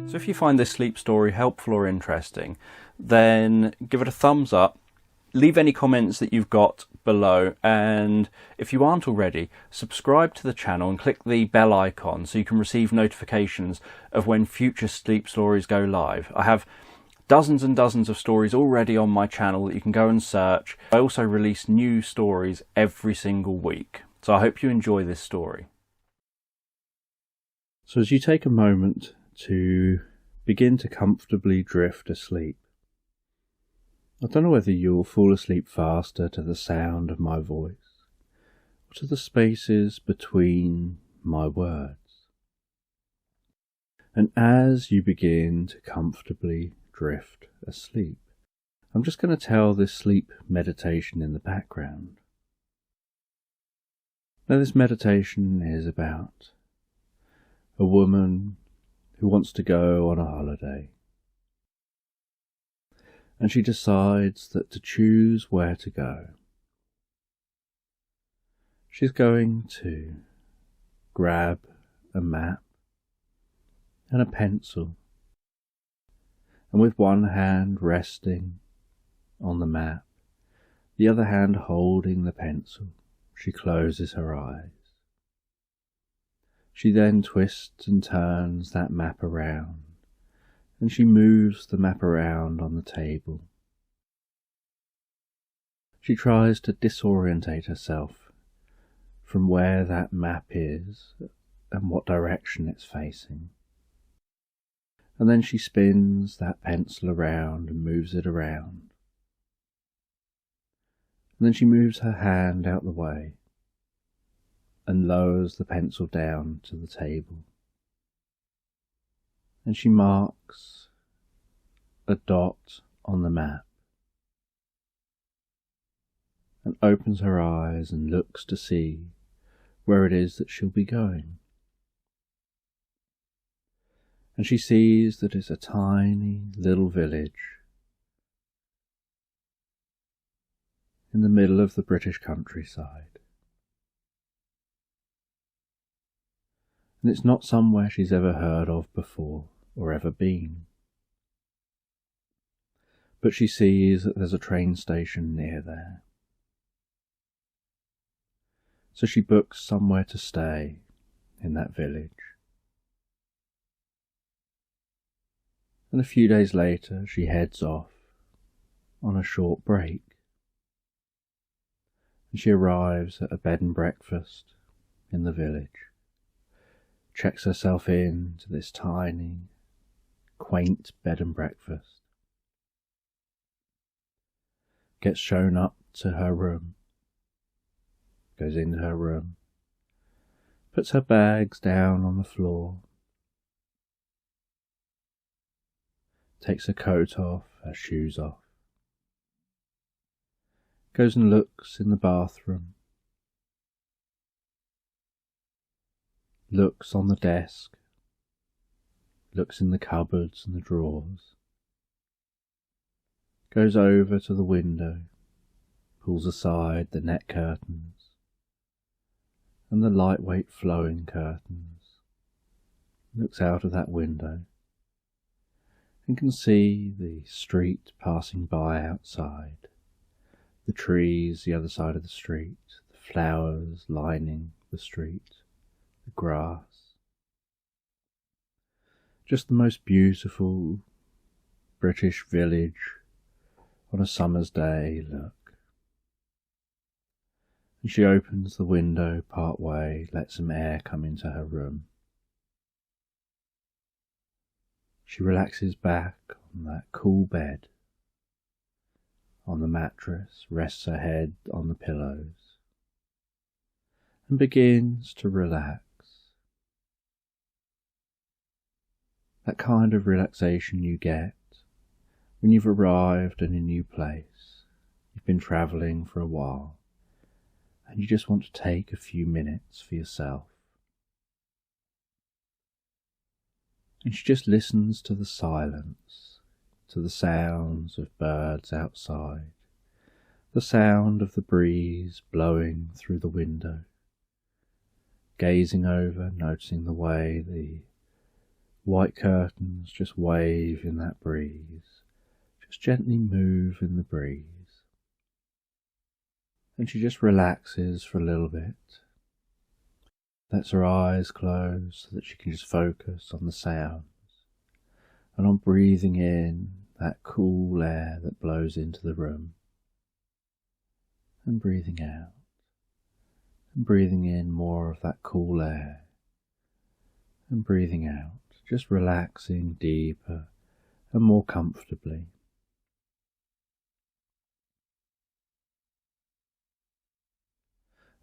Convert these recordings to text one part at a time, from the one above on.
So if you find this sleep story helpful or interesting, then give it a thumbs up, leave any comments that you've got below, and if you aren't already, subscribe to the channel and click the bell icon so you can receive notifications of when future sleep stories go live. I have dozens and dozens of stories already on my channel that you can go and search. I also release new stories every single week, so I hope you enjoy this story. So as you take a moment to begin to comfortably drift asleep, I don't know whether you'll fall asleep faster to the sound of my voice or to the spaces between my words. And as you begin to comfortably drift asleep, I'm just going to tell this sleep meditation in the background. Now, this meditation is about a woman who wants to go on a holiday. And she decides that to choose where to go, she's going to grab a map and a pencil, and with one hand resting on the map, the other hand holding the pencil, she closes her eyes. She then twists and turns that map around, and she moves the map around on the table. She tries to disorientate herself from where that map is and what direction it's facing. And then she spins that pencil around and moves it around. And then she moves her hand out the way and lowers the pencil down to the table. And she marks a dot on the map and opens her eyes and looks to see where it is that she'll be going. And she sees that it's a tiny little village in the middle of the British countryside. And it's not somewhere she's ever heard of before or ever been. But she sees that there's a train station near there. So she books somewhere to stay in that village. And a few days later she heads off on a short break. And she arrives at a bed and breakfast in the village. Checks herself in to this tiny, quaint bed and breakfast. Gets shown up to her room. Goes into her room. Puts her bags down on the floor. Takes her coat off, her shoes off. Goes and looks in the bathroom. Looks on the desk, looks in the cupboards and the drawers, goes over to the window, pulls aside the net curtains and the lightweight flowing curtains, looks out of that window and can see the street passing by outside, the trees the other side of the street, the flowers lining the street, the grass. Just the most beautiful British village on a summer's day look. And she opens the window part way, lets some air come into her room. She relaxes back on that cool bed. On the mattress, rests her head on the pillows and begins to relax. That kind of relaxation you get when you've arrived in a new place, you've been travelling for a while, and you just want to take a few minutes for yourself. And she just listens to the silence, to the sounds of birds outside, the sound of the breeze blowing through the window, gazing over, noticing the way the White curtains just wave in that breeze, just gently move in the breeze. And she just relaxes for a little bit, lets her eyes close so that she can just focus on the sounds and on breathing in that cool air that blows into the room, and breathing out, and breathing in more of that cool air, and breathing out, just relaxing deeper and more comfortably.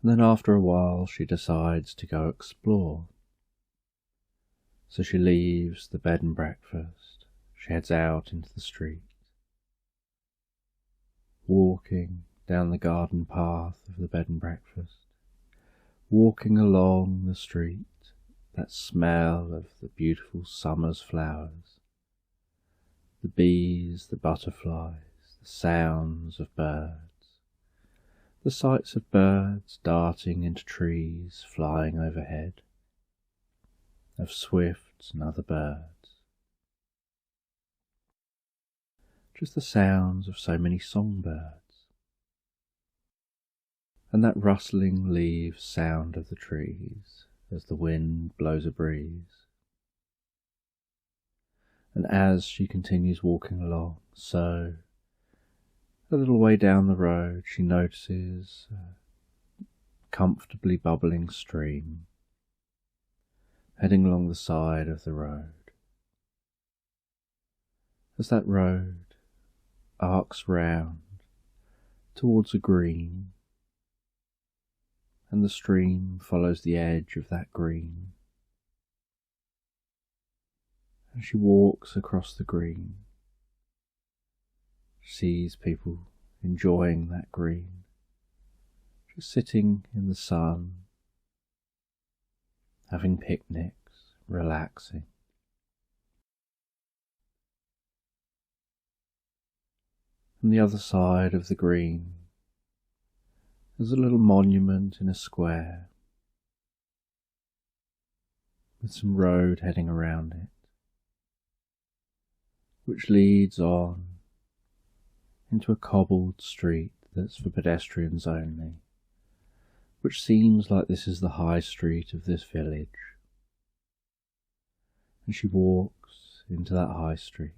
And then after a while she decides to go explore. So she leaves the bed and breakfast, she heads out into the street, walking down the garden path of the bed and breakfast, walking along the street, that smell of the beautiful summer's flowers, the bees, the butterflies, the sounds of birds, the sights of birds darting into trees, flying overhead, of swifts and other birds, just the sounds of so many songbirds, and that rustling leaves sound of the trees as the wind blows a breeze. And as she continues walking along, so a little way down the road she notices a comfortably bubbling stream heading along the side of the road. As that road arcs round towards a green, and the stream follows the edge of that green, and she walks across the green, sees people enjoying that green, just sitting in the sun, having picnics, relaxing. On the other side of the green, there's a little monument in a square, with some road heading around it, which leads on into a cobbled street that's for pedestrians only, which seems like this is the high street of this village. And she walks into that high street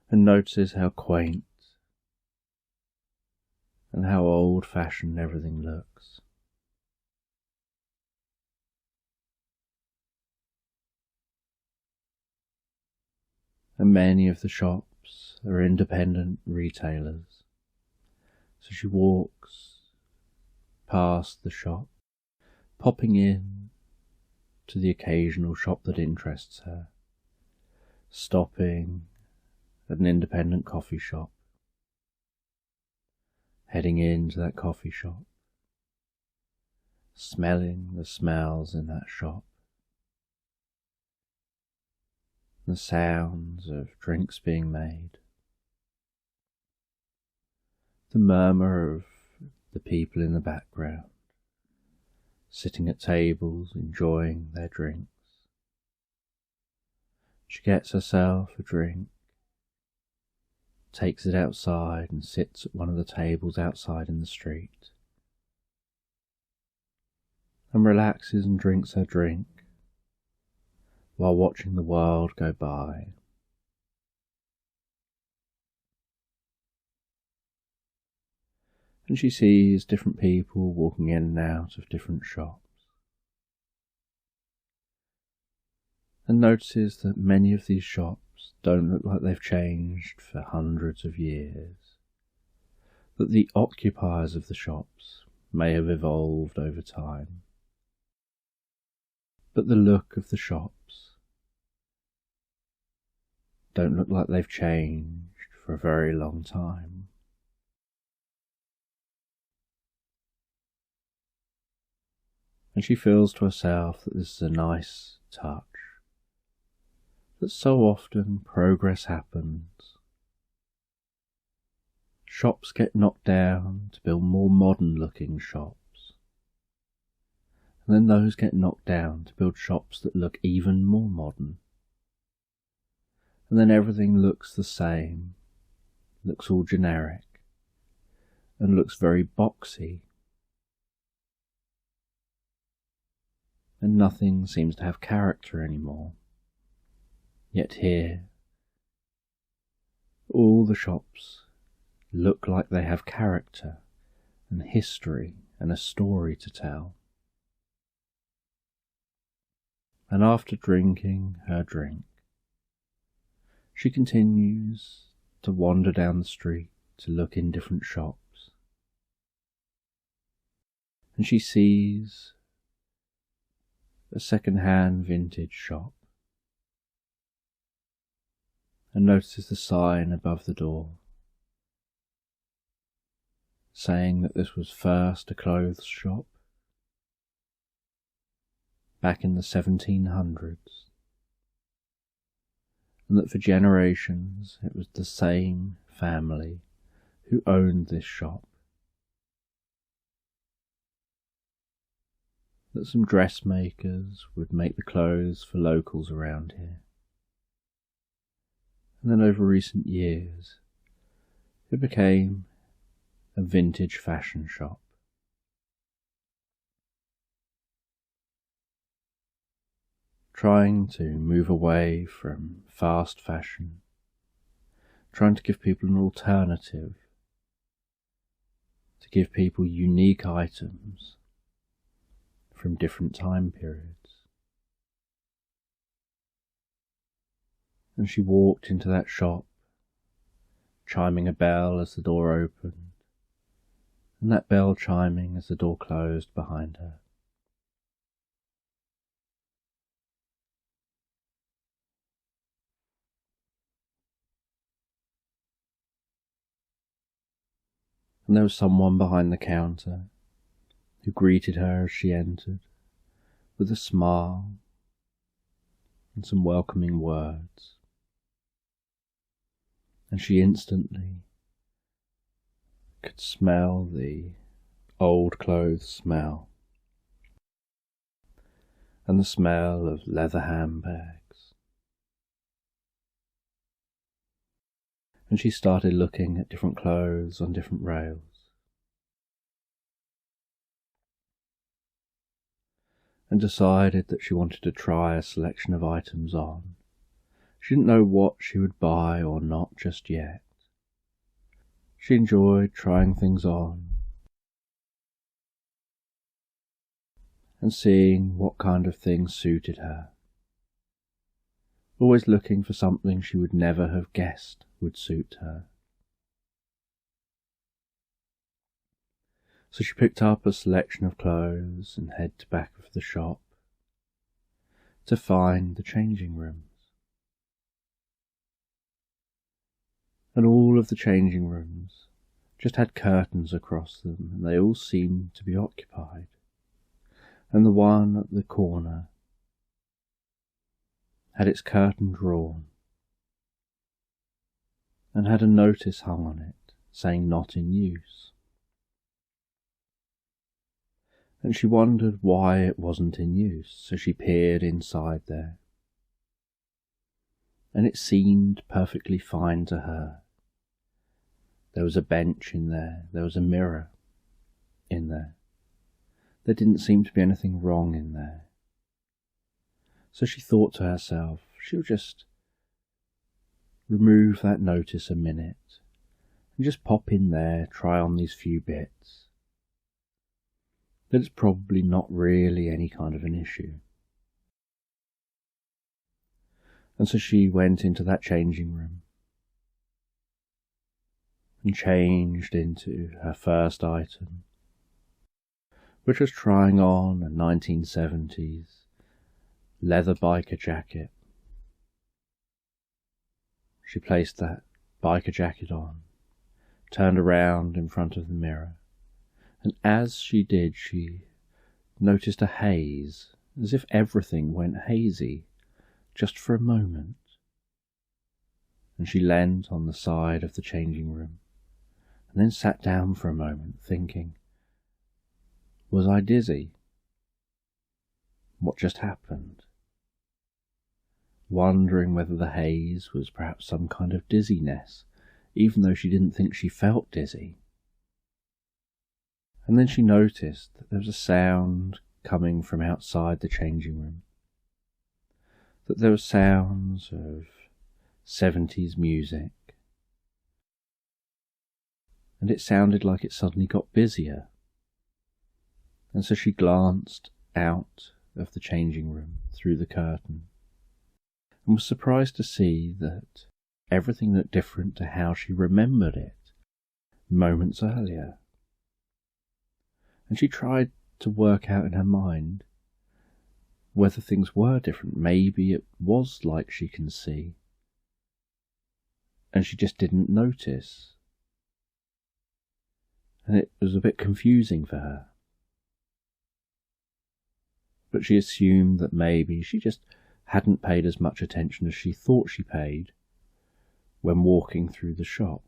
and notices how quaint and how old-fashioned everything looks. And many of the shops are independent retailers. So she walks past the shop, popping in to the occasional shop that interests her, stopping at an independent coffee shop, heading into that coffee shop, smelling the smells in that shop, the sounds of drinks being made, the murmur of the people in the background, sitting at tables enjoying their drinks. She gets herself a drink, takes it outside and sits at one of the tables outside in the street, and relaxes and drinks her drink while watching the world go by. And she sees different people walking in and out of different shops, and notices that many of these shops don't look like they've changed for hundreds of years, that the occupiers of the shops may have evolved over time, but the look of the shops don't look like they've changed for a very long time. And she feels to herself that this is a nice touch, that so often progress happens. Shops get knocked down to build more modern looking shops, and then those get knocked down to build shops that look even more modern. And then everything looks the same, looks all generic, and looks very boxy. And nothing seems to have character anymore. Yet here, all the shops look like they have character and history and a story to tell. And after drinking her drink, she continues to wander down the street to look in different shops. And she sees a second-hand vintage shop and notices the sign above the door saying that this was first a clothes shop back in the 1700s, and that for generations it was the same family who owned this shop, that some dressmakers would make the clothes for locals around here, and then over recent years it became a vintage fashion shop. Trying to move away from fast fashion, trying to give people an alternative, to give people unique items from different time periods. And she walked into that shop, chiming a bell as the door opened, and that bell chiming as the door closed behind her. And there was someone behind the counter who greeted her as she entered with a smile and some welcoming words. And she instantly could smell the old clothes smell and the smell of leather handbags. And she started looking at different clothes on different rails. And decided that she wanted to try a selection of items on. She didn't know what she would buy or not just yet. She enjoyed trying things on and seeing what kind of things suited her, always looking for something she would never have guessed would suit her. So she picked up a selection of clothes and headed to the back of the shop to find the changing rooms. And all of the changing rooms just had curtains across them, and they all seemed to be occupied. And the one at the corner had its curtain drawn and had a notice hung on it saying not in use. And she wondered why it wasn't in use, so she peered inside there. And it seemed perfectly fine to her. There was a bench in there, there was a mirror in there. There didn't seem to be anything wrong in there. So she thought to herself, she'll just remove that notice a minute and just pop in there, try on these few bits. That it's probably not really any kind of an issue. And so she went into that changing room and changed into her first item, which was trying on a 1970s leather biker jacket. She placed that biker jacket on, turned around in front of the mirror, and as she did, she noticed a haze, as if everything went hazy, just for a moment. And she leant on the side of the changing room, and then sat down for a moment, thinking, was I dizzy? what just happened, wondering whether the haze was perhaps some kind of dizziness, even though she didn't think she felt dizzy. And then she noticed that there was a sound coming from outside the changing room, that there were sounds of 70s music, and it sounded like it suddenly got busier. And so she glanced out of the changing room through the curtain and was surprised to see that everything looked different to how she remembered it moments earlier. And she tried to work out in her mind whether things were different. Maybe it was like she can see, and she just didn't notice. And it was a bit confusing for her. But she assumed that maybe she just hadn't paid as much attention as she thought she paid when walking through the shop.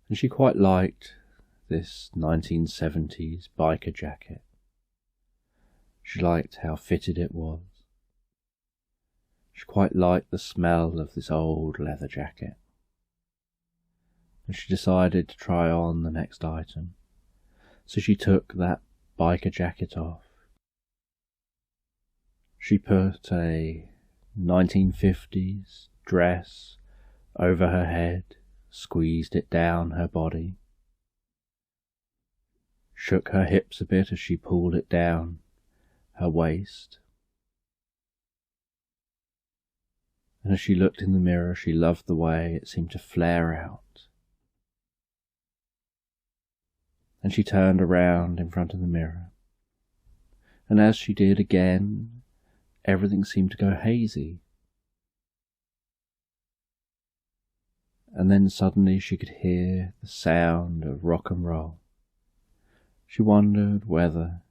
And she quite liked this 1970s biker jacket. She liked how fitted it was. She quite liked the smell of this old leather jacket. And she decided to try on the next item. So she took that biker jacket off. She put a 1950s dress over her head, squeezed it down her body, shook her hips a bit as she pulled it down her waist. And as she looked in the mirror, she loved the way it seemed to flare out. And she turned around in front of the mirror. And as she did again, everything seemed to go hazy. And then suddenly she could hear the sound of rock and roll. She wondered whether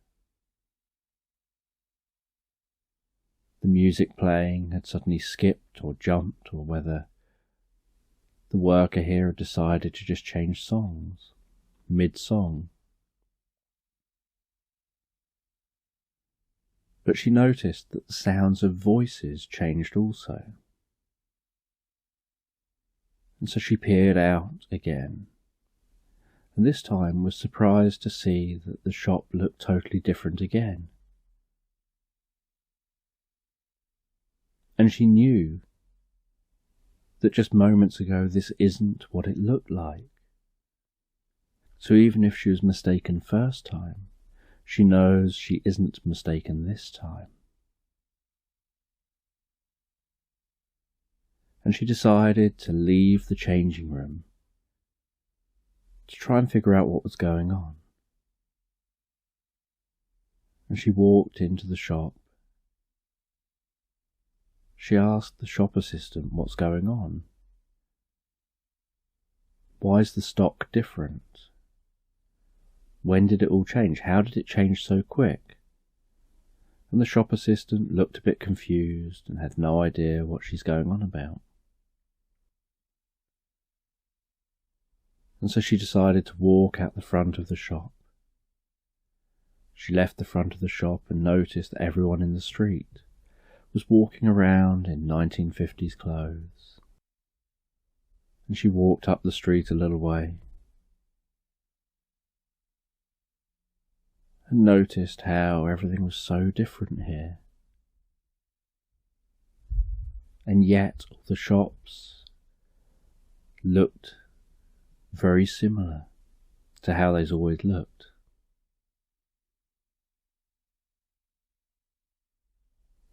the music playing had suddenly skipped or jumped, or whether the worker here had decided to just change songs mid-song. But she noticed that the sounds of voices changed also. And so she peered out again, and this time was surprised to see that the shop looked totally different again. And she knew that just moments ago this isn't what it looked like. So even if she was mistaken first time, she knows she isn't mistaken this time. And she decided to leave the changing room to try and figure out what was going on. And she walked into the shop. She asked the shop assistant what's going on. Why is the stock different? When did it all change? How did it change so quick? And the shop assistant looked a bit confused and had no idea what she's going on about. And so she decided to walk out the front of the shop. She left the front of the shop and noticed that everyone in the street was walking around in 1950s clothes. And she walked up the street a little way and noticed how everything was so different here. And yet all the shops looked very similar to how they've always looked.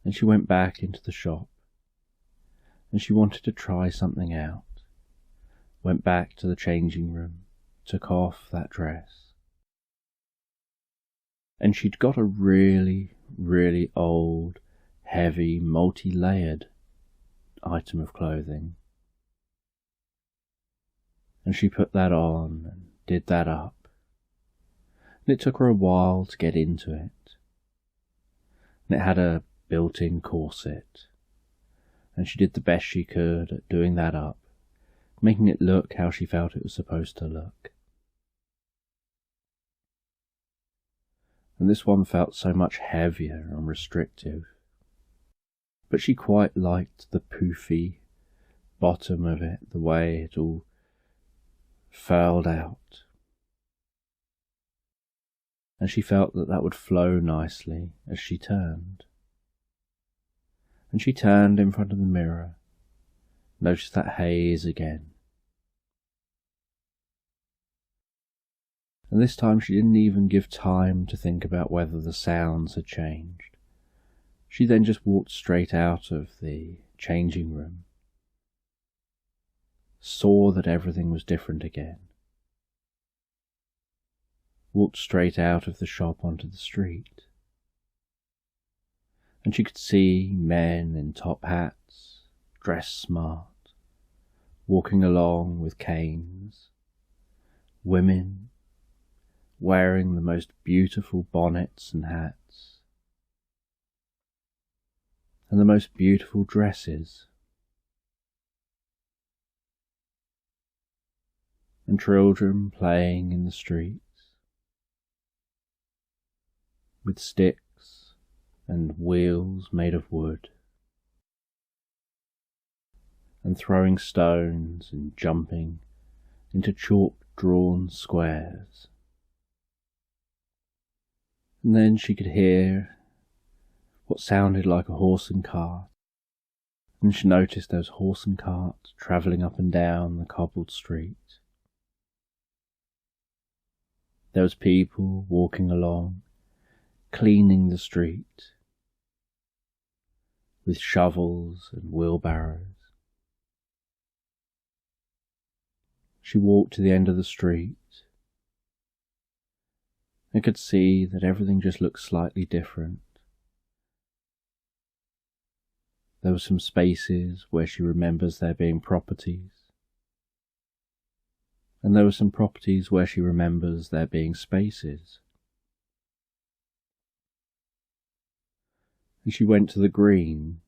And she went back into the shop, and she wanted to try something out. Went back to the changing room, took off that dress. And she'd got a really, really old, heavy, multi-layered item of clothing. And she put that on and did that up. And it took her a while to get into it. And it had a built-in corset. And she did the best she could at doing that up, making it look how she felt it was supposed to look. and this one felt so much heavier and restrictive. But she quite liked the poofy bottom of it, the way it all furled out. And she felt that that would flow nicely as she turned. And she turned in front of the mirror, noticed that haze again. And this time she didn't even give time to think about whether the sounds had changed. She then just walked straight out of the changing room, saw that everything was different again, walked straight out of the shop onto the street, and she could see men in top hats, dressed smart, walking along with canes, women wearing the most beautiful bonnets and hats, and the most beautiful dresses, and children playing in the streets with sticks and wheels made of wood, and throwing stones and jumping into chalk-drawn squares. And then she could hear what sounded like a horse and cart, and she noticed those horse and cart travelling up and down the cobbled street. There was people walking along, cleaning the street with shovels and wheelbarrows. She walked to the end of the street and could see that everything just looked slightly different. There were some spaces where she remembers there being properties, and there were some properties where she remembers there being spaces. And she went to the green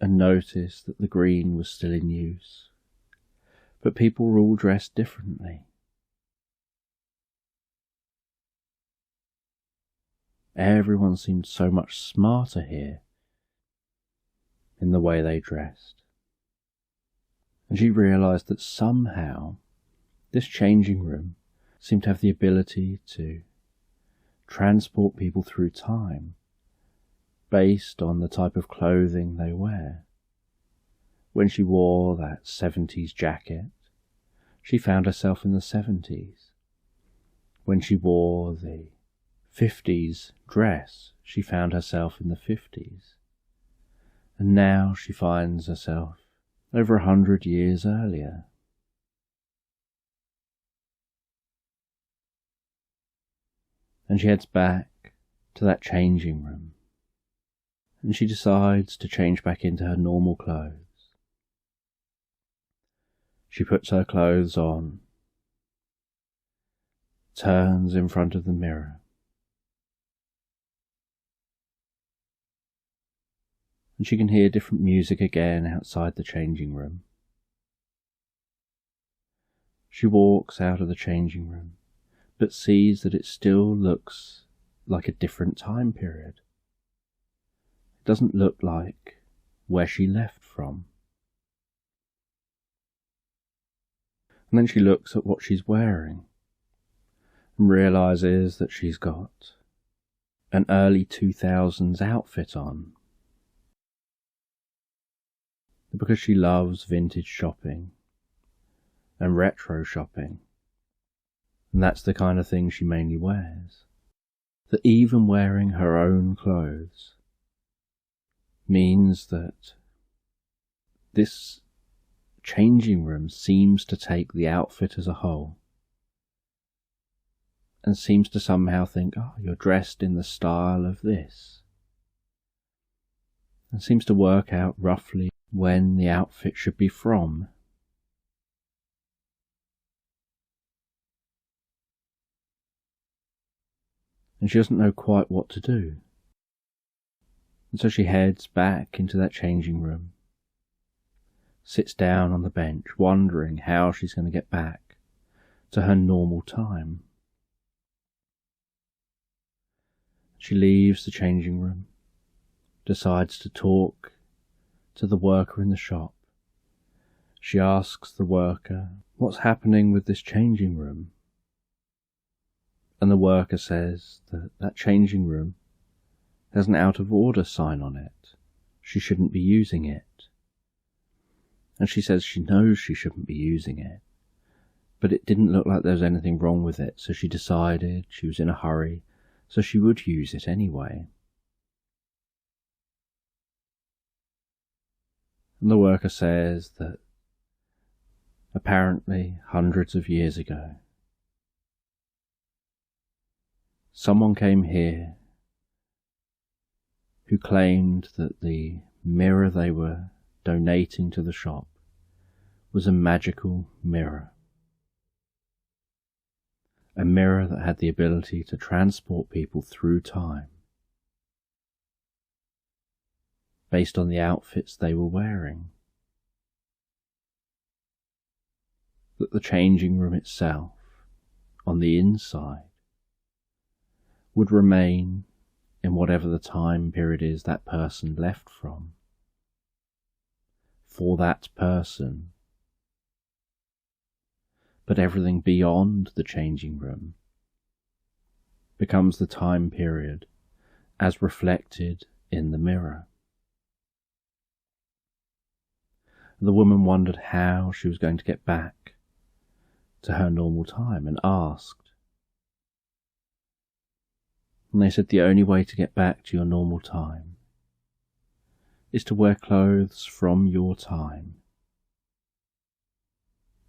and noticed that the green was still in use, but people were all dressed differently. Everyone seemed so much smarter here in the way they dressed. And she realised that somehow this changing room seemed to have the ability to transport people through time based on the type of clothing they wear. When she wore that 70s jacket, she found herself in the 70s. When she wore the 50s dress, she found herself in the 50s. And now she finds herself over 100 years earlier. And she heads back to that changing room, and she decides to change back into her normal clothes. She puts her clothes on, turns in front of the mirror, and she can hear different music again outside the changing room. She walks out of the changing room, but sees that it still looks like a different time period. It doesn't look like where she left from. And then she looks at what she's wearing and realises that she's got an early 2000s outfit on. Because she loves vintage shopping and retro shopping, and that's the kind of thing she mainly wears, that even wearing her own clothes means that this changing room seems to take the outfit as a whole and seems to somehow think, oh, you're dressed in the style of this, and seems to work out roughly when the outfit should be from. And she doesn't know quite what to do. And so she heads back into that changing room, sits down on the bench, wondering how she's going to get back to her normal time. She leaves the changing room, decides to talk to the worker in the shop. She asks the worker, "What's happening with this changing room?" And the worker says that that changing room has an out of order sign on it. She shouldn't be using it. And she says she knows she shouldn't be using it, but it didn't look like there was anything wrong with it, so she decided she was in a hurry, so she would use it anyway. And the worker says that apparently hundreds of years ago, someone came here who claimed that the mirror they were donating to the shop was a magical mirror. A mirror that had the ability to transport people through time based on the outfits they were wearing. That the changing room itself, on the inside, would remain in whatever the time period is that person left from, for that person. But everything beyond the changing room becomes the time period as reflected in the mirror. The woman wondered how she was going to get back to her normal time and asked. And they said the only way to get back to your normal time is to wear clothes from your time.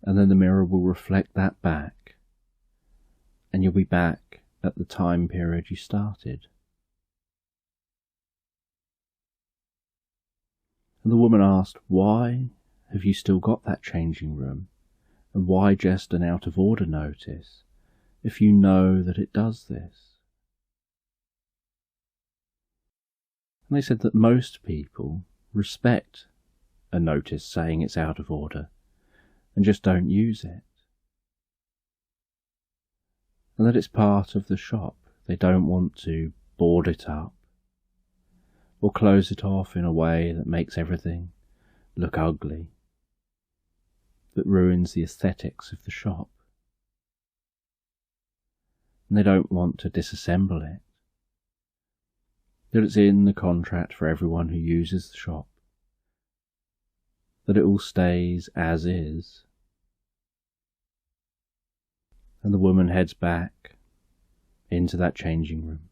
And then the mirror will reflect that back, and you'll be back at the time period you started. And the woman asked, "Why have you still got that changing room? And why just an out of order notice if you know that it does this?" And they said that most people respect a notice saying it's out of order and just don't use it. And that it's part of the shop. They don't want to board it up or close it off in a way that makes everything look ugly, that ruins the aesthetics of the shop. And they don't want to disassemble it. That it's in the contract for everyone who uses the shop, that it all stays as is. And the woman heads back into that changing room,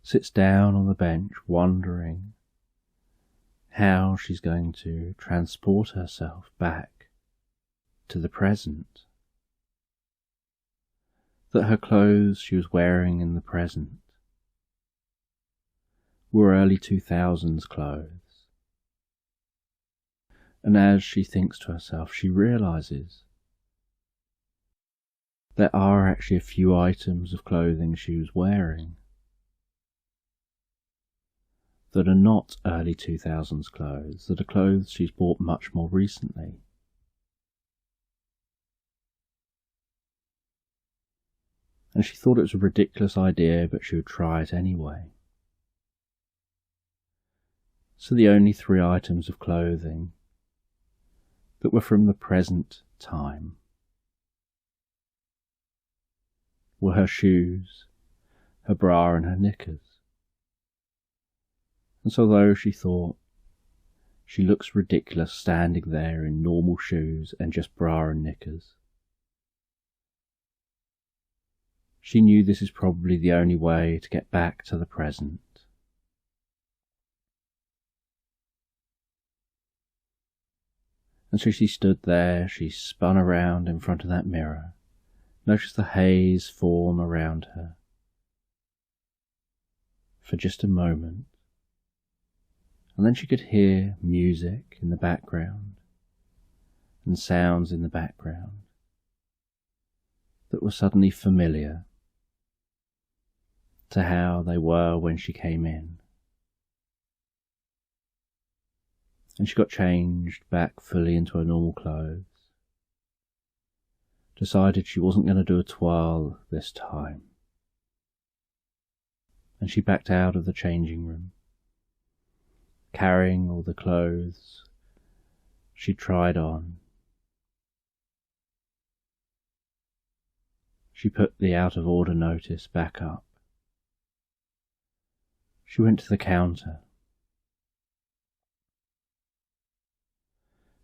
sits down on the bench wondering how she's going to transport herself back to the present. That her clothes she was wearing in the present were early 2000s clothes. And as she thinks to herself, she realises there are actually a few items of clothing she was wearing that are not early 2000s clothes, that are clothes she's bought much more recently. And she thought it was a ridiculous idea, but she would try it anyway. So the only 3 items of clothing that were from the present time were her shoes, her bra and her knickers. And so though she thought she looks ridiculous standing there in normal shoes and just bra and knickers, she knew this is probably the only way to get back to the present. And so she stood there, she spun around in front of that mirror, noticed the haze form around her for just a moment, and then she could hear music in the background and sounds in the background that were suddenly familiar to how they were when she came in. And she got changed back fully into her normal clothes, decided she wasn't going to do a twirl this time, and she backed out of the changing room, carrying all the clothes she tried on. She put the out-of-order notice back up. She went to the counter.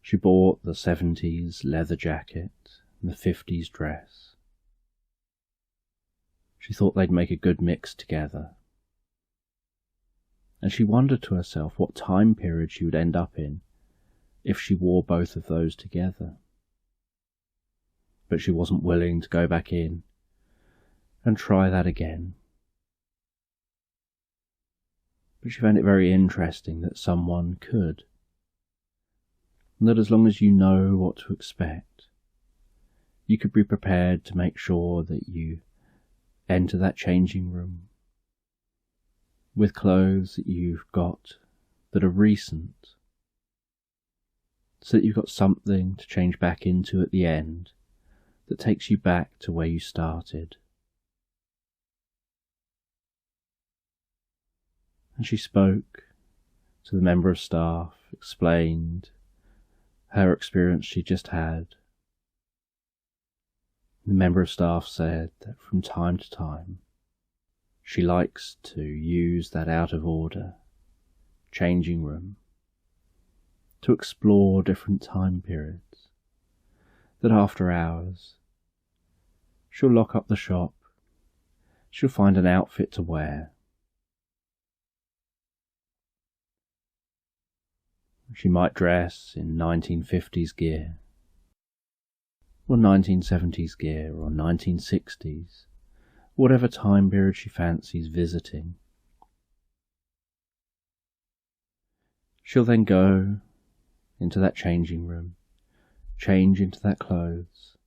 She bought the 70s leather jacket and the 50s dress. She thought they'd make a good mix together. And she wondered to herself what time period she would end up in if she wore both of those together. But she wasn't willing to go back in and try that again. But she found it very interesting that someone could. And that as long as you know what to expect, you could be prepared to make sure that you enter that changing room with clothes that you've got that are recent, so that you've got something to change back into at the end that takes you back to where you started. And she spoke to the member of staff, explained her experience she just had. The member of staff said that from time to time she likes to use that out-of-order changing room to explore different time periods, that after hours she'll lock up the shop, she'll find an outfit to wear. She might dress in 1950s gear, or 1970s gear, or 1960s, whatever time period she fancies visiting. She'll then go into that changing room, change into that clothes,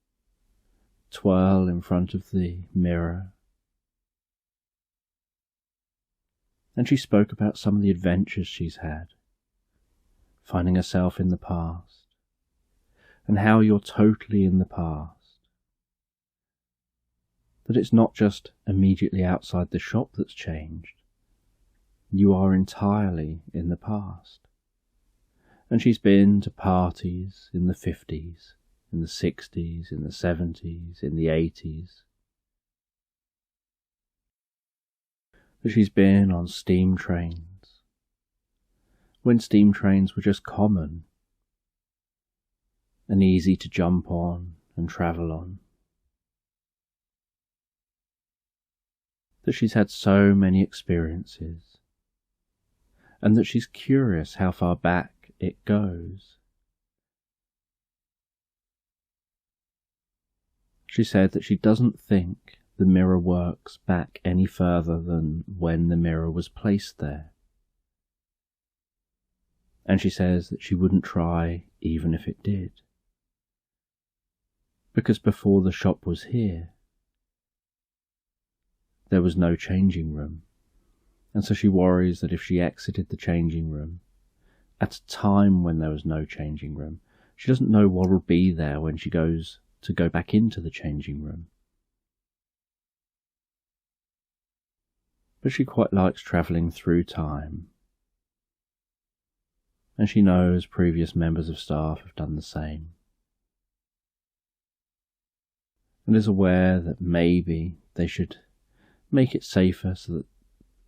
twirl in front of the mirror. And she spoke about some of the adventures she's had, finding herself in the past, and how you're totally in the past. That it's not just immediately outside the shop that's changed. You are entirely in the past. And she's been to parties in the 50s, in the 60s, in the 70s, in the 80s. That she's been on steam trains, when steam trains were just common and easy to jump on and travel on. That she's had so many experiences, and that she's curious how far back it goes. She said that she doesn't think the mirror works back any further than when the mirror was placed there. And she says that she wouldn't try even if it did, because before the shop was here, there was no changing room, and so she worries that if she exited the changing room at a time when there was no changing room, she doesn't know what will be there when she goes to go back into the changing room. But she quite likes travelling through time, and she knows previous members of staff have done the same, and is aware that maybe they should make it safer so that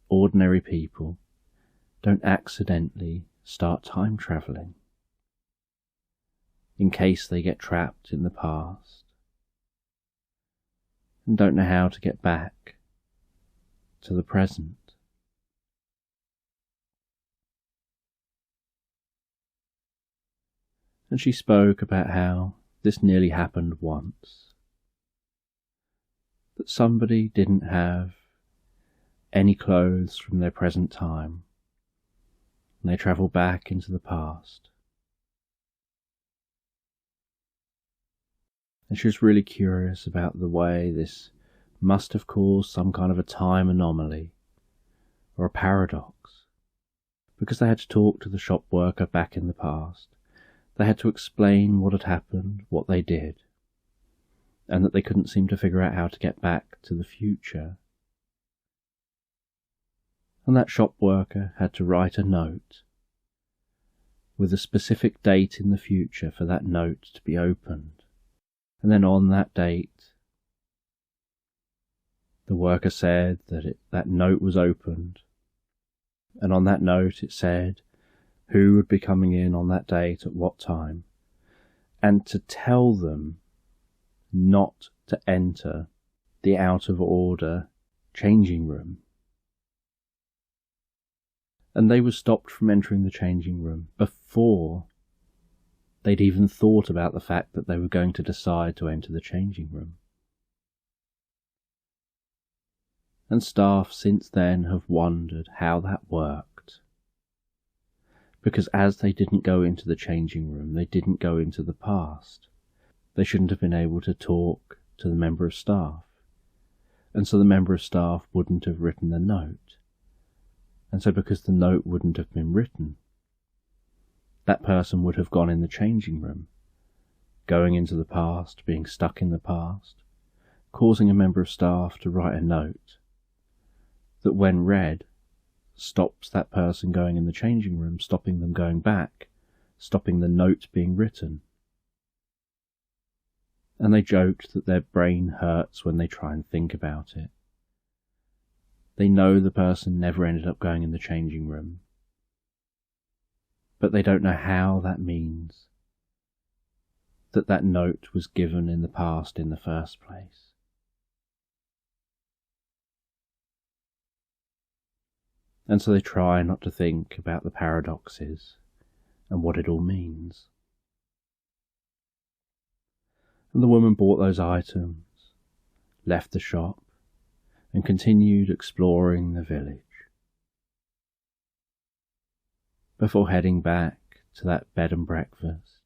ordinary people don't accidentally start time travelling, in case they get trapped in the past and don't know how to get back to the present. And she spoke about how this nearly happened once, that somebody didn't have any clothes from their present time, and they travelled back into the past. And she was really curious about the way this must have caused some kind of a time anomaly or a paradox, because they had to talk to the shop worker back in the past. They had to explain what had happened, what they did, and that they couldn't seem to figure out how to get back to the future. And that shop worker had to write a note with a specific date in the future for that note to be opened. And then on that date, the worker said that that note was opened. And on that note it said who would be coming in on that date at what time, and to tell them not to enter the out of order changing room. And they were stopped from entering the changing room before they'd even thought about the fact that they were going to decide to enter the changing room. And staff since then have wondered how that worked. Because as they didn't go into the changing room, they didn't go into the past. They shouldn't have been able to talk to the member of staff. And so the member of staff wouldn't have written the note. And so because the note wouldn't have been written, that person would have gone in the changing room, going into the past, being stuck in the past, causing a member of staff to write a note that when read stops that person going in the changing room, stopping them going back, stopping the note being written. And they joked that their brain hurts when they try and think about it. They know the person never ended up going in the changing room, but they don't know how that means that that note was given in the past in the first place. And so they try not to think about the paradoxes and what it all means. And the woman bought those items, left the shop, and continued exploring the village, before heading back to that bed and breakfast,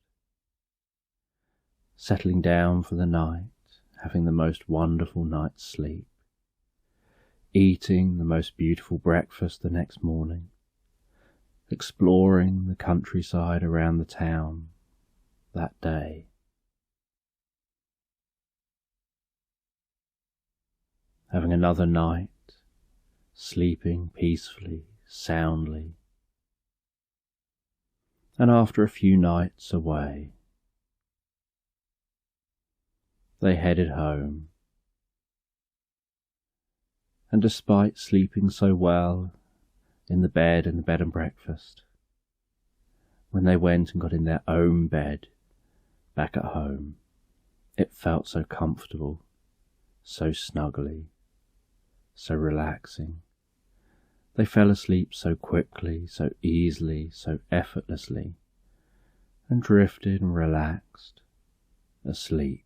settling down for the night, having the most wonderful night's sleep, eating the most beautiful breakfast the next morning, exploring the countryside around the town that day. Having another night, sleeping peacefully, soundly, and after a few nights away, they headed home. And despite sleeping so well in the bed and the bed and breakfast, when they went and got in their own bed back at home, it felt so comfortable, so snuggly, so relaxing. They fell asleep so quickly, so easily, so effortlessly, and drifted and relaxed asleep.